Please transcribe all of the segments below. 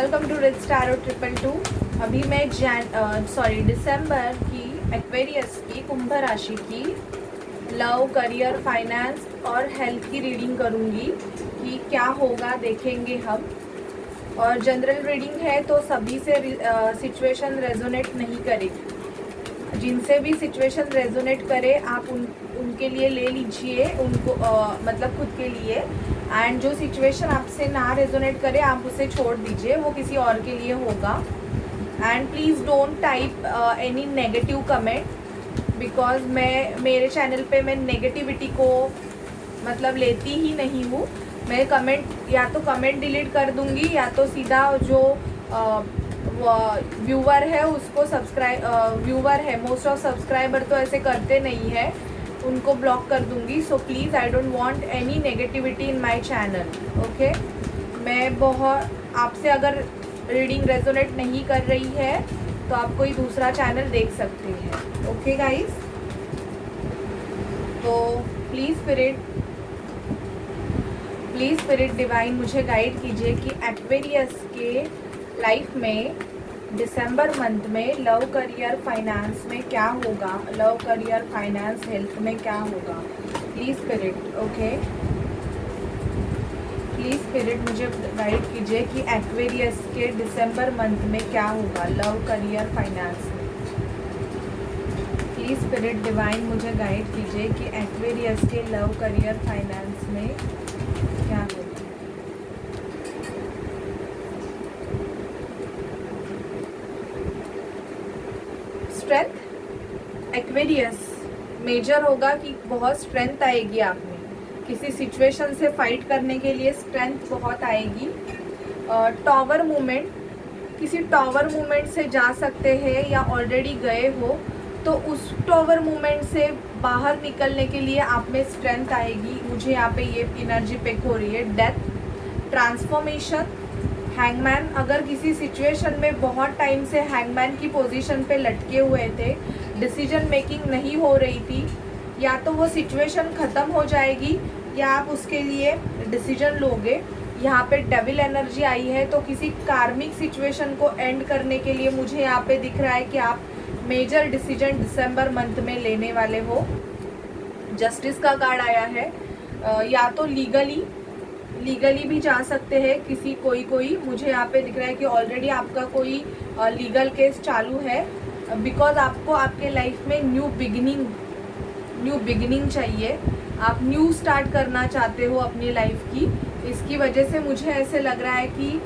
Welcome to red star 222। अभी मैं दिसंबर की एक्वेरियस की कुंभ राशि की लव, करियर, फाइनेंस और हेल्थ की रीडिंग करूँगी कि क्या होगा, देखेंगे हम। और जनरल रीडिंग है तो सभी से सिचुएशन रेजोनेट नहीं करेगी। जिनसे भी सिचुएशन रेजोनेट करे आप उनके लिए ले लीजिए, उनको मतलब खुद के लिए। एंड जो सिचुएशन आपसे ना रेजोनेट करे आप उसे छोड़ दीजिए, वो किसी और के लिए होगा। And please don't type any negative comment, because मेरे चैनल पे मैं नेगेटिविटी को मतलब लेती ही नहीं हूँ। मैं कमेंट या तो कमेंट डिलीट कर दूँगी या तो सीधा जो व्यूवर है उसको व्यूवर है, मोस्ट ऑफ सब्सक्राइबर तो ऐसे करते नहीं है, उनको ब्लॉक कर दूंगी। So please I don't want any negativity in my channel. Okay, मैं बहुत आपसे अगर रीडिंग रेजोनेट नहीं कर रही है तो आप कोई दूसरा चैनल देख सकते हैं। ओके गाइस, तो प्लीज़ स्पिरिट डिवाइन मुझे गाइड कीजिए कि एक्वेरियस के लाइफ में दिसंबर मंथ में लव, करियर, फाइनेंस में क्या होगा, लव, करियर, फाइनेंस, हेल्थ में क्या होगा। Please spirit, okay, please spirit मुझे गाइड कीजिए कि एक्वेरियस के दिसंबर मंथ में क्या होगा, लव, करियर, फाइनेंस में। प्लीज़ स्पिरिट डिवाइन मुझे गाइड कीजिए कि एक्वेरियस के लव, करियर, फाइनेंस में क्या होगा। स्ट्रेंथ, एक्वेरियस मेजर होगा कि बहुत स्ट्रेंथ आएगी आप में, किसी सिचुएशन से फाइट करने के लिए स्ट्रेंथ बहुत आएगी। टॉवर मूवमेंट, किसी टॉवर मूवमेंट से जा सकते हैं या ऑलरेडी गए हो तो उस टॉवर मूवमेंट से बाहर निकलने के लिए आप में स्ट्रेंथ आएगी। मुझे यहाँ पे ये एनर्जी पिक हो रही है। डेथ, ट्रांसफॉर्मेशन, हैंगमैन, अगर किसी सिचुएशन में बहुत टाइम से हैंगमैन की पोजीशन पे लटके हुए थे, डिसीजन मेकिंग नहीं हो रही थी, या तो वो सिचुएशन ख़त्म हो जाएगी या आप उसके लिए डिसीजन लोगे। यहाँ पे डेविल एनर्जी आई है, तो किसी कार्मिक सिचुएशन को एंड करने के लिए मुझे यहाँ पे दिख रहा है कि आप मेजर डिसीजन दिसंबर मंथ में लेने वाले हो। जस्टिस का कार्ड आया है। या तो लीगली भी जा सकते हैं किसी कोई मुझे यहाँ पे दिख रहा है कि ऑलरेडी आपका कोई लीगल केस चालू है, बिकॉज आपको आपके लाइफ में न्यू बिगिनिंग चाहिए। आप न्यू स्टार्ट करना चाहते हो अपनी लाइफ की, इसकी वजह से मुझे ऐसे लग रहा है कि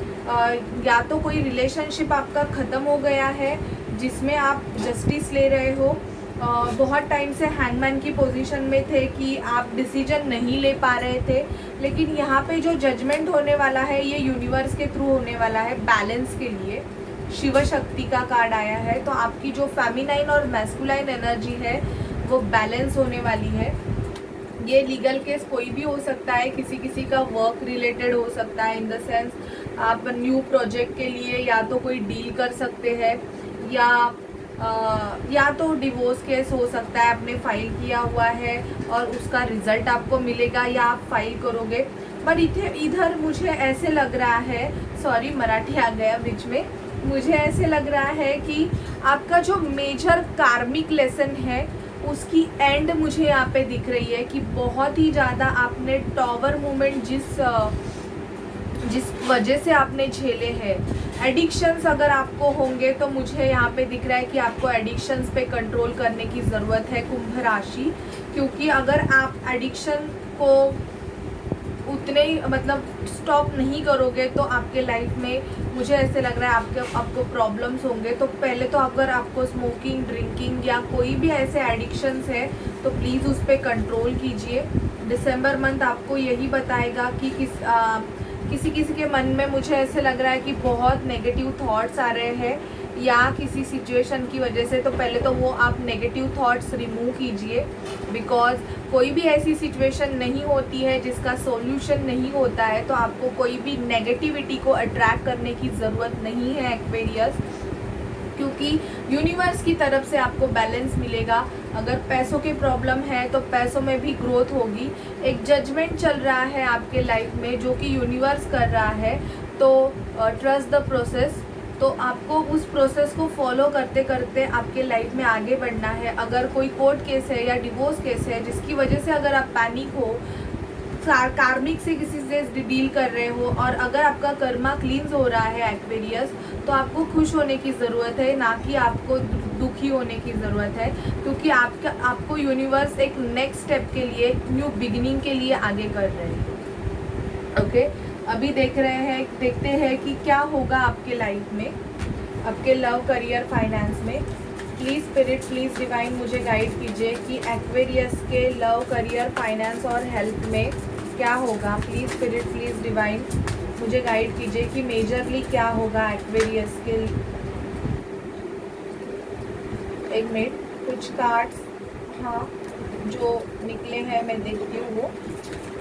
या तो कोई रिलेशनशिप आपका ख़त्म हो गया है जिसमें आप जस्टिस ले रहे हो। बहुत टाइम से हैंगमैन की पोजीशन में थे कि आप डिसीजन नहीं ले पा रहे थे, लेकिन यहाँ पे जो जजमेंट होने वाला है ये यूनिवर्स के थ्रू होने वाला है बैलेंस के लिए। शिव शक्ति का कार्ड आया है, तो आपकी जो फेमिनाइन और मैस्कुलाइन एनर्जी है वो बैलेंस होने वाली है। ये लीगल केस कोई भी हो सकता है, किसी का वर्क रिलेटेड हो सकता है, इन द सेंस आप न्यू प्रोजेक्ट के लिए या तो कोई डील कर सकते हैं या तो डिवोर्स केस हो सकता है, आपने फाइल किया हुआ है और उसका रिजल्ट आपको मिलेगा या आप फाइल करोगे। पर इधर मुझे ऐसे लग रहा है, सॉरी मराठी आ गया बीच में, मुझे ऐसे लग रहा है कि आपका जो मेजर कार्मिक लेसन है उसकी एंड मुझे यहाँ पे दिख रही है कि बहुत ही ज़्यादा आपने टॉवर मूवमेंट जिस वजह से आपने झेले हैं, एडिक्शंस अगर आपको होंगे तो मुझे यहाँ पे दिख रहा है कि आपको एडिक्शंस पे कंट्रोल करने की ज़रूरत है कुंभ राशि। क्योंकि अगर आप एडिक्शन को उतने ही मतलब स्टॉप नहीं करोगे तो आपके लाइफ में मुझे ऐसे लग रहा है आपको प्रॉब्लम्स होंगे। तो पहले तो अगर आपको स्मोकिंग, ड्रिंकिंग या कोई भी ऐसे एडिक्शंस है तो प्लीज़ उस पर कंट्रोल कीजिए। दिसंबर मंथ आपको यही बताएगा कि किसी के मन में मुझे ऐसे लग रहा है कि बहुत नेगेटिव थॉट्स आ रहे हैं या किसी सिचुएशन की वजह से, तो पहले तो वो आप नेगेटिव थॉट्स रिमूव कीजिए। बिकॉज कोई भी ऐसी सिचुएशन नहीं होती है जिसका सॉल्यूशन नहीं होता है, तो आपको कोई भी नेगेटिविटी को अट्रैक्ट करने की ज़रूरत नहीं है एक्वेरियस, क्योंकि यूनिवर्स की तरफ से आपको बैलेंस मिलेगा। अगर पैसों की प्रॉब्लम है तो पैसों में भी ग्रोथ होगी। एक जजमेंट चल रहा है आपके लाइफ में जो कि यूनिवर्स कर रहा है, तो ट्रस्ट द प्रोसेस। तो आपको उस प्रोसेस को फॉलो करते करते आपके लाइफ में आगे बढ़ना है। अगर कोई कोर्ट केस है या डिवोर्स केस है जिसकी वजह से अगर आप पैनिक हो, कार्मिक से किसी से डील कर रहे हो, और अगर आपका कर्मा क्लींस हो रहा है एक्वेरियस, तो आपको खुश होने की ज़रूरत है, ना कि आपको दुखी होने की ज़रूरत है, क्योंकि आपको यूनिवर्स एक नेक्स्ट स्टेप के लिए, न्यू बिगिनिंग के लिए आगे कर रहे हैं। ओके, अभी देखते हैं कि क्या होगा आपके लाइफ में, आपके लव, करियर, फाइनेंस में। प्लीज़ स्पिरिट, प्लीज़ डिवाइन मुझे गाइड कीजिए कि एक्वेरियस के लव, करियर, फाइनेंस और हेल्थ में क्या होगा। प्लीज़ स्पिरिट, प्लीज़ डिवाइन मुझे गाइड कीजिए कि मेजरली क्या होगा एक्वेरियस के। एक मिनट, कुछ कार्ड्स हाँ जो निकले हैं मैं देखती हूँ वो।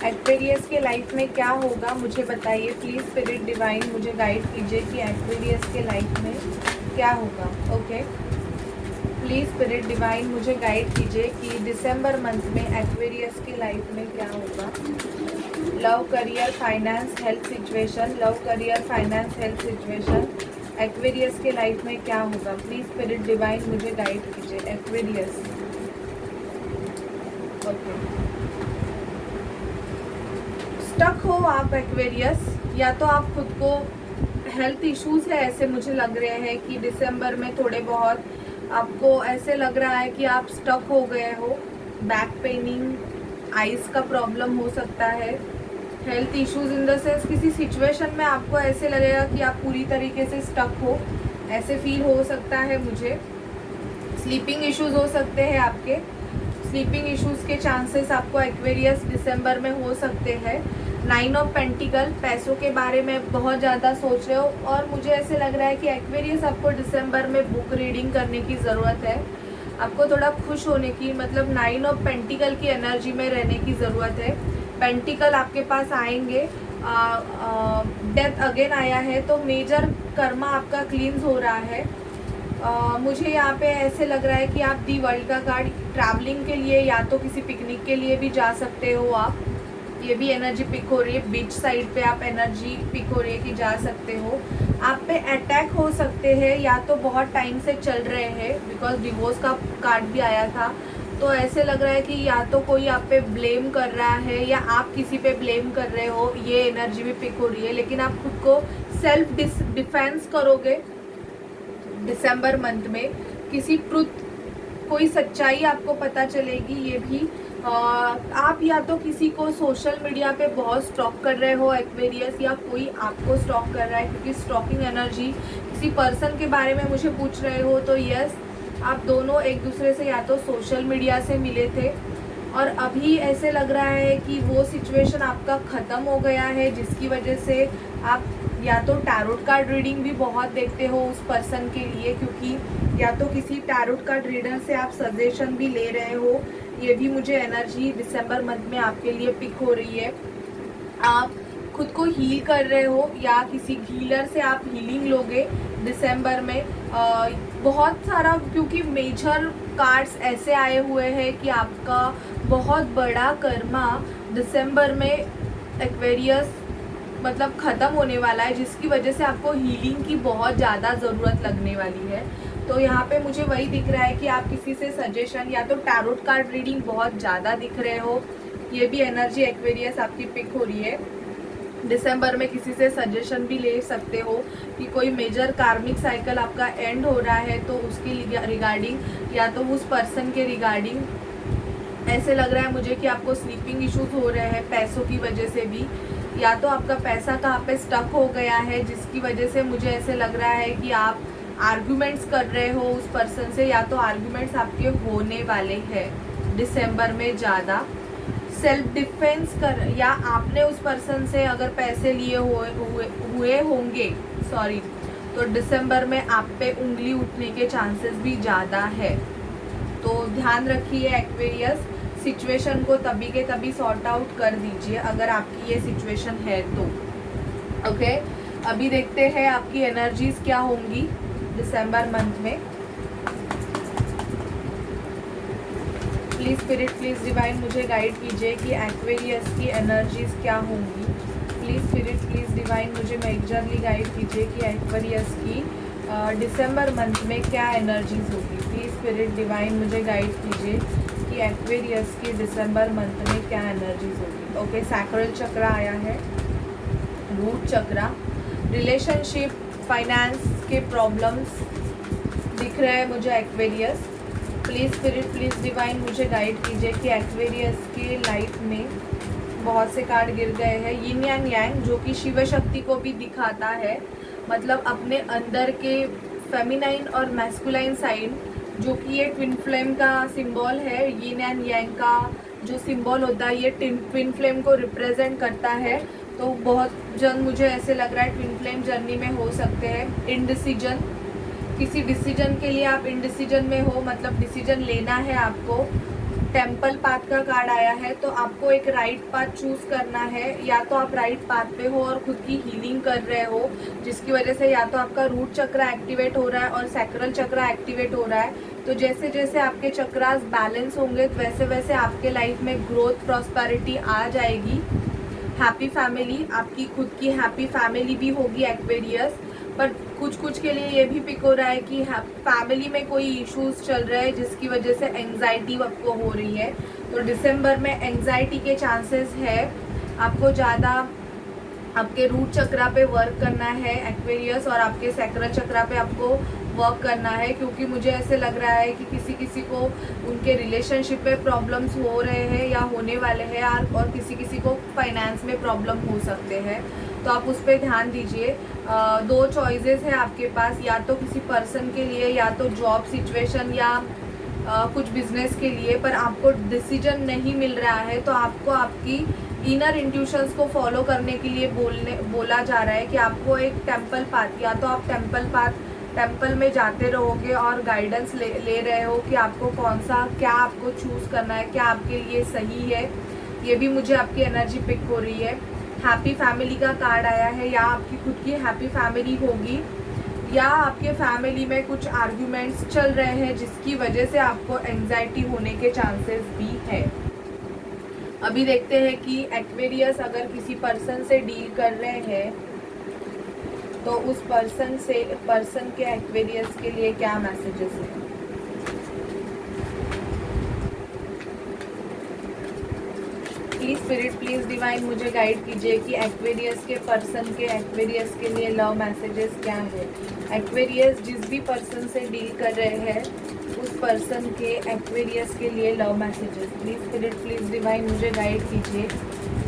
एक्वेरियस के लाइफ में क्या होगा मुझे बताइए। प्लीज़ स्पिरिट डिवाइन मुझे गाइड कीजिए कि एक्वेरियस के लाइफ में क्या होगा। ओके, प्लीज़ स्पिरिट डिवाइन मुझे गाइड कीजिए कि दिसंबर मंथ में एक्वेरियस की लाइफ में क्या होगा। Love, career, finance, health situation. Love, career, finance, health situation Aquarius के लाइफ में क्या होगा। प्लीज़ स्पिरिट डिवाइन मुझे गाइड कीजिए एक्वेरियस। ओके, स्टक हो आप एक्वेरियस, या तो आप खुद को, हेल्थ इश्यूज है ऐसे मुझे लग रहे हैं कि दिसंबर में थोड़े बहुत आपको ऐसे लग रहा है कि आप स्टक हो गए हो। बैक पेनिंग, आइज़ का प्रॉब्लम हो सकता है। Health issues in the sense किसी सिचुएशन में आपको ऐसे लगेगा कि आप पूरी तरीके से स्टक हो, ऐसे फील हो सकता है मुझे। स्लीपिंग इश्यूज हो सकते हैं आपके, स्लीपिंग इश्यूज के चांसेस आपको एक्वेरियस दिसंबर में हो सकते हैं। 9 ऑफ पेंटिकल, पैसों के बारे में बहुत ज़्यादा सोच रहे हो, और मुझे ऐसे लग रहा है कि एक्वेरियस आपको दिसंबर में बुक रीडिंग करने की ज़रूरत है। आपको थोड़ा खुश होने की, मतलब 9 ऑफ पेंटिकल की एनर्जी में रहने की ज़रूरत है। पेंटिकल आपके पास आएंगे, डेथ अगेन आया है, तो मेजर कर्मा आपका क्लींस हो रहा है। मुझे यहाँ पे ऐसे लग रहा है कि आप दी वर्ल्ड का कार्ड, ट्रैवलिंग के लिए या तो किसी पिकनिक के लिए भी जा सकते हो आप। ये भी एनर्जी पिक हो रही है, बीच साइड पे आप एनर्जी पिक हो रही है कि जा सकते हो। आप पे अटैक हो सकते हैं, या तो बहुत टाइम से चल रहे हैं, बिकॉज डिवोर्स का कार्ड भी आया था, तो ऐसे लग रहा है कि या तो कोई आप पे ब्लेम कर रहा है या आप किसी पे ब्लेम कर रहे हो, ये एनर्जी भी पिक हो रही है। लेकिन आप खुद को सेल्फ डिफेंस करोगे दिसंबर मंथ में। किसी ट्रुथ, कोई सच्चाई आपको पता चलेगी। ये भी आप या तो किसी को सोशल मीडिया पे बहुत स्टॉक कर रहे हो एक्वेरियस, या कोई आपको स्टॉक कर रहा है, क्योंकि स्टॉकिंग एनर्जी किसी पर्सन के बारे में मुझे पूछ रहे हो, तो यस, आप दोनों एक दूसरे से या तो सोशल मीडिया से मिले थे, और अभी ऐसे लग रहा है कि वो सिचुएशन आपका ख़त्म हो गया है, जिसकी वजह से आप या तो टैरोट कार्ड रीडिंग भी बहुत देखते हो उस पर्सन के लिए, क्योंकि या तो किसी टैरोट कार्ड रीडर से आप सजेशन भी ले रहे हो। ये भी मुझे एनर्जी दिसंबर मंथ में आपके लिए पिक हो रही है। आप खुद को हील कर रहे हो, या किसी हीलर से आप हीलिंग लोगे दिसंबर में। बहुत सारा, क्योंकि मेजर कार्ड्स ऐसे आए हुए हैं कि आपका बहुत बड़ा कर्मा दिसंबर में एक्वेरियस मतलब ख़त्म होने वाला है, जिसकी वजह से आपको हीलिंग की बहुत ज़्यादा ज़रूरत लगने वाली है। तो यहाँ पे मुझे वही दिख रहा है कि आप किसी से सजेशन, या तो टैरोट कार्ड रीडिंग बहुत ज़्यादा दिख रहे हो। ये भी एनर्जी एक्वेरियस आपकी पिक हो रही है। दिसंबर में किसी से सजेशन भी ले सकते हो कि कोई मेजर कार्मिक साइकिल आपका एंड हो रहा है, तो उसके रिगार्डिंग, या तो उस पर्सन के रिगार्डिंग। ऐसे लग रहा है मुझे कि आपको स्लीपिंग इश्यूज हो रहे हैं पैसों की वजह से भी, या तो आपका पैसा कहाँ पे स्टक हो गया है, जिसकी वजह से मुझे ऐसे लग रहा है कि आप आर्ग्यूमेंट्स कर रहे हो उस पर्सन से, या तो आर्ग्यूमेंट्स आपके होने वाले हैं दिसंबर में ज़्यादा। सेल्फ डिफेंस कर, या आपने उस पर्सन से अगर पैसे लिए हुए होंगे, सॉरी, तो दिसंबर में आप पे उंगली उठने के चांसेस भी ज़्यादा है। तो ध्यान रखिए एक्वेरियस, सिचुएशन को तभी के तभी सॉर्ट आउट कर दीजिए अगर आपकी ये सिचुएशन है तो। ओके, अभी देखते हैं आपकी एनर्जीज क्या होंगी दिसंबर मंथ में। प्लीज़ स्पिरिट, प्लीज़ डिवाइन मुझे गाइड कीजिए कि एक्वेरियस की एनर्जीज क्या होंगी। प्लीज़ स्पिरिट, प्लीज़ डिवाइन मुझे मेजरली गाइड कीजिए कि एक्वेरियस की दिसंबर मंथ में क्या एनर्जीज होगी। प्लीज स्पिरिट डिवाइन मुझे गाइड कीजिए कि एक्वेरियस की दिसंबर मंथ में क्या एनर्जीज होगी। ओके, सैक्रल चक्र आया है, रूट चक्र, रिलेशनशिप, फाइनेंस के प्रॉब्लम्स दिख रहे हैं मुझे Aquarius. Please spirit, please divine मुझे गाइड कीजिए कि एक्वेरियस की लाइफ में बहुत से कार्ड गिर गए हैं। यिन एंड यांग जो कि शिव शक्ति को भी दिखाता है, मतलब अपने अंदर के फेमिनाइन और मैस्कुलाइन साइड, जो कि ये ट्विन फ्लेम का सिंबल है। यिन एंड यांग का जो सिंबल होता है ये ट्विन फ्लेम को रिप्रेजेंट करता है। तो बहुत जन मुझे ऐसे लग रहा है ट्विन फ्लेम जर्नी में हो सकते हैं। इनडिसीजन, किसी डिसीजन के लिए आप इनडिसीजन में हो, मतलब डिसीजन लेना है आपको। टेम्पल पाथ का कार्ड आया है, तो आपको एक राइट पाथ चूज करना है। या तो आप राइट पाथ पे हो और खुद की हीलिंग कर रहे हो, जिसकी वजह से या तो आपका रूट चक्र एक्टिवेट हो रहा है और सैक्रल चक्र एक्टिवेट हो रहा है। तो जैसे जैसे आपके चक्रास बैलेंस होंगे वैसे वैसे आपके लाइफ में ग्रोथ, प्रॉस्पेरिटी आ जाएगी। हैप्पी फैमिली, आपकी खुद की हैप्पी फैमिली भी होगी एक्वेरियस। पर कुछ कुछ के लिए ये भी पिक हो रहा है कि फैमिली में कोई इश्यूज चल रहे हैं जिसकी वजह से एंग्जाइटी आपको हो रही है। तो दिसंबर में एंग्जाइटी के चांसेस है। आपको ज़्यादा आपके रूट चक्रा पे वर्क करना है एक्वेरियस, और आपके सैक्रल चक्रा पे आपको वर्क करना है, क्योंकि मुझे ऐसे लग रहा है कि किसी किसी को उनके रिलेशनशिप में प्रॉब्लम्स हो रहे हैं या होने वाले हैं, और किसी किसी को फाइनेंस में प्रॉब्लम हो सकते हैं। तो आप उस पर ध्यान दीजिए। दो चॉइसेस है आपके पास, या तो किसी पर्सन के लिए या तो जॉब सिचुएशन या कुछ बिजनेस के लिए, पर आपको डिसीजन नहीं मिल रहा है। तो आपको आपकी इनर इंट्यूशंस को फॉलो करने के लिए बोला जा रहा है कि आपको एक टेम्पल पाथ, या तो आप टेम्पल में जाते रहोगे और गाइडेंस ले रहे हो कि आपको कौन सा, क्या आपको चूज़ करना है, क्या आपके लिए सही है। ये भी मुझे आपकी एनर्जी पिक हो रही है। हैप्पी फैमिली का कार्ड आया है, या आपकी खुद की हैप्पी फैमिली होगी, या आपके फैमिली में कुछ आर्ग्यूमेंट्स चल रहे हैं जिसकी वजह से आपको एंग्जाइटी होने के चांसेस भी है। अभी देखते हैं कि एक्वेरियस अगर किसी पर्सन से डील कर रहे हैं तो उस पर्सन के एक्वेरियस के लिए क्या मैसेजेस हैं। प्लीज स्पिरिट, प्लीज डिवाइन मुझे गाइड कीजिए कि एक्वेरियस के पर्सन के एक्वेरियस के लिए लव मैसेजेस क्या है। एक्वेरियस जिस भी पर्सन से डील कर रहे हैं उस पर्सन के एक्वेरियस के लिए love messages. Please spirit, please divine मुझे गाइड कीजिए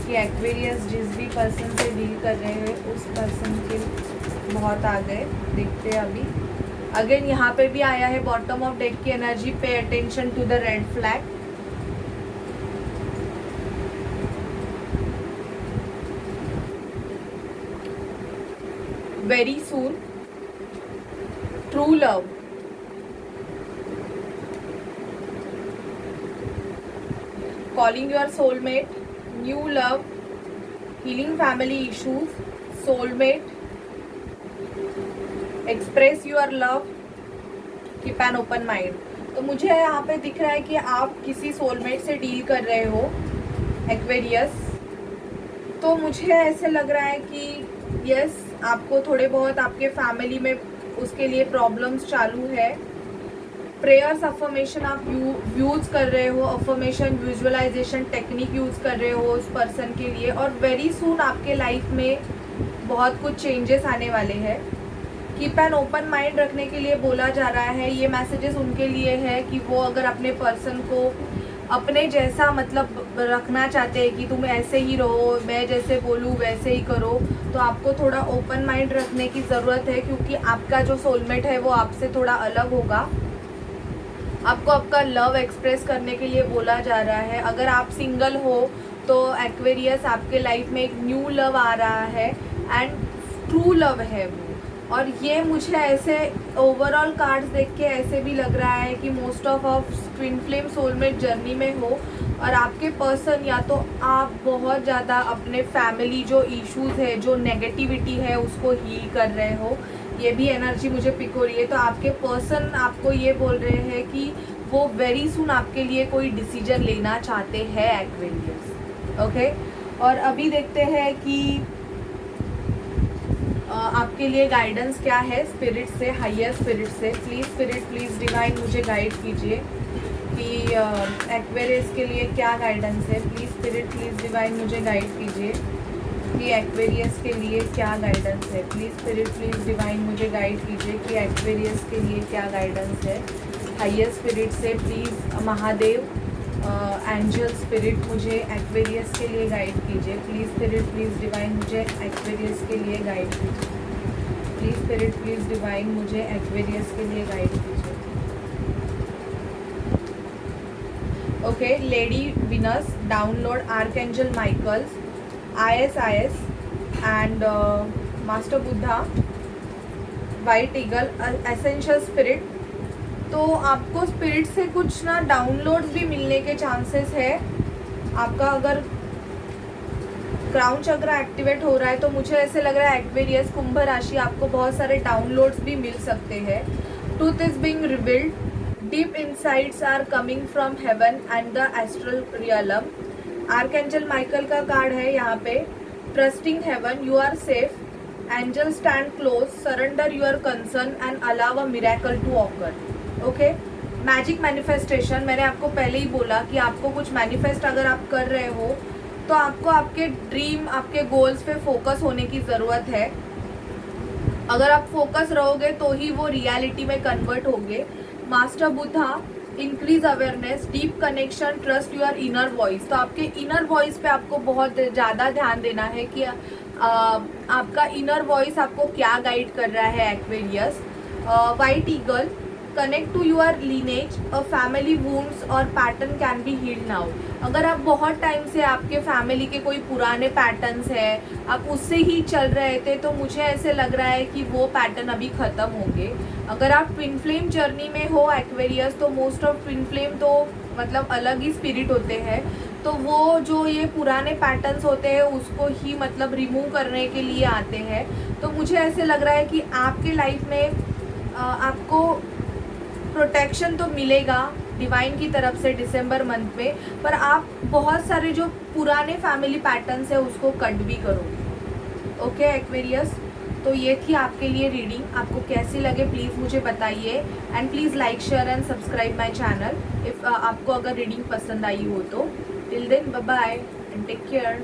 कि एक्वेरियस जिस भी पर्सन से डील कर रहे हैं उस पर्सन के, बहुत आ गए, देखते हैं अभी। अगेन यहाँ पे भी आया है बॉटम ऑफ डेक की energy, pay attention to the red flag. very soon, true love, calling your soulmate, new love, healing family issues, soulmate, express your love, keep an open mind। तो मुझे यहाँ पे दिख रहा है कि आप किसी सोलमेट से डील कर रहे हो एक्वेरियस। तो मुझे ऐसे लग रहा है कि यस, आपको थोड़े बहुत आपके फैमिली में उसके लिए प्रॉब्लम्स चालू है। प्रेयर्स, अफर्मेशन आप यूज़ कर रहे हो, अफर्मेशन विजुअलाइजेशन टेक्निक यूज़ कर रहे हो उस पर्सन के लिए, और वेरी सून आपके लाइफ में बहुत कुछ चेंजेस आने वाले हैं। कीप एन ओपन माइंड रखने के लिए बोला जा रहा है। ये मैसेजेस उनके लिए है कि वो अगर अपने पर्सन को अपने जैसा मतलब रखना चाहते हैं कि तुम ऐसे ही रहो, मैं जैसे बोलूँ वैसे ही करो, तो आपको थोड़ा ओपन माइंड रखने की ज़रूरत है, क्योंकि आपका जो सोलमेट है वो आपसे थोड़ा अलग होगा। आपको आपका लव एक्सप्रेस करने के लिए बोला जा रहा है। अगर आप सिंगल हो तो एक्वेरियस आपके लाइफ में एक न्यू लव आ रहा है एंड ट्रू लव है वो। और ये मुझे ऐसे ओवरऑल कार्ड्स देख के ऐसे भी लग रहा है कि most of twin flame soulmate journey में हो, और आपके पर्सन या तो आप बहुत ज़्यादा अपने फैमिली जो इश्यूज़ है, जो नेगेटिविटी है उसको हील कर रहे हो। ये भी एनर्जी मुझे पिक हो रही है। तो आपके पर्सन आपको ये बोल रहे हैं कि वो वेरी सून आपके लिए कोई डिसीजन लेना चाहते हैं एक्वेरियस। ओके, और अभी देखते हैं कि आपके लिए गाइडेंस क्या है स्पिरिट से, हायर स्पिरिट से। प्लीज़ स्पिरिट, प्लीज़ डिवाइन मुझे गाइड कीजिए कि एक्वेरियस के लिए क्या गाइडेंस है। प्लीज़ स्पिरिट, प्लीज़ डिवाइन मुझे गाइड कीजिए कि एक्वेरियस के लिए क्या गाइडेंस है। प्लीज़ स्पिरिट, प्लीज़ डिवाइन मुझे गाइड कीजिए कि एक्वेरियस के लिए क्या गाइडेंस है हायर स्पिरिट से। प्लीज़ महादेव, एंजल स्पिरिट मुझे एक्वेरियस के लिए गाइड कीजिए। प्लीज़ स्पिरिट, प्लीज़ डिवाइन मुझे एक्वेरियस के लिए गाइड कीजिए। प्लीज़ स्पिरिट, प्लीज़ डिवाइन मुझे एक्वेरियस के लिए गाइड कीजिए। Okay, lady Venus, download archangel Michaels, ISIS and master Buddha, white eagle, essential spirit. तो आपको स्पिरिट से कुछ ना डाउनलोड्स भी मिलने के चांसेस है। आपका अगर क्राउन चक्र एक्टिवेट हो रहा है तो मुझे ऐसे लग रहा है एक्वेरियस, कुंभ राशि, आपको बहुत सारे डाउनलोड्स भी मिल सकते हैं। Truth is being revealed, deep insights are coming from heaven and the astral realm. Archangel Michael का कार्ड है यहाँ पे। Trusting heaven, you are safe, angel stand close, surrender your concern and allow a miracle to occur. Okay, magic manifestation, मैंने आपको पहले ही बोला कि आपको कुछ मैनिफेस्ट अगर आप कर रहे हो तो आपको आपके ड्रीम, आपके गोल्स पे फोकस होने की ज़रूरत है। अगर आप फोकस रहोगे तो ही वो रियलिटी में कन्वर्ट होंगे। Master Buddha, increase awareness, deep connection, trust your inner voice. तो आपके इनर वॉइस पे आपको बहुत ज़्यादा ध्यान देना है कि आपका इनर वॉइस आपको क्या गाइड कर रहा है Aquarius. White eagle, connect to your lineage, a family wounds और pattern can be healed now. अगर आप बहुत टाइम से आपके फैमिली के कोई पुराने पैटर्न्स है, आप उससे ही चल रहे थे, तो मुझे ऐसे लग रहा है कि वो पैटर्न अभी ख़त्म होंगे। अगर आप ट्विन फ्लेम जर्नी में हो एक्वेरियस, तो मोस्ट ऑफ ट्विन फ्लेम तो मतलब अलग ही स्पिरिट होते हैं, तो वो जो ये पुराने पैटर्न्स होते हैं उसको ही मतलब रिमूव करने के लिए आते हैं। तो मुझे ऐसे लग रहा है कि आपके लाइफ में आपको प्रोटेक्शन तो मिलेगा डिवाइन की तरफ से दिसंबर मंथ में, पर आप बहुत सारे जो पुराने फैमिली पैटर्न्स है उसको कट भी करोगे। ओके एक्वेरियस, तो ये थी आपके लिए रीडिंग। आपको कैसी लगे प्लीज़ मुझे बताइए, and please like, share and subscribe my channel if आपको अगर रीडिंग पसंद आई हो तो। Till then bye bye and take care.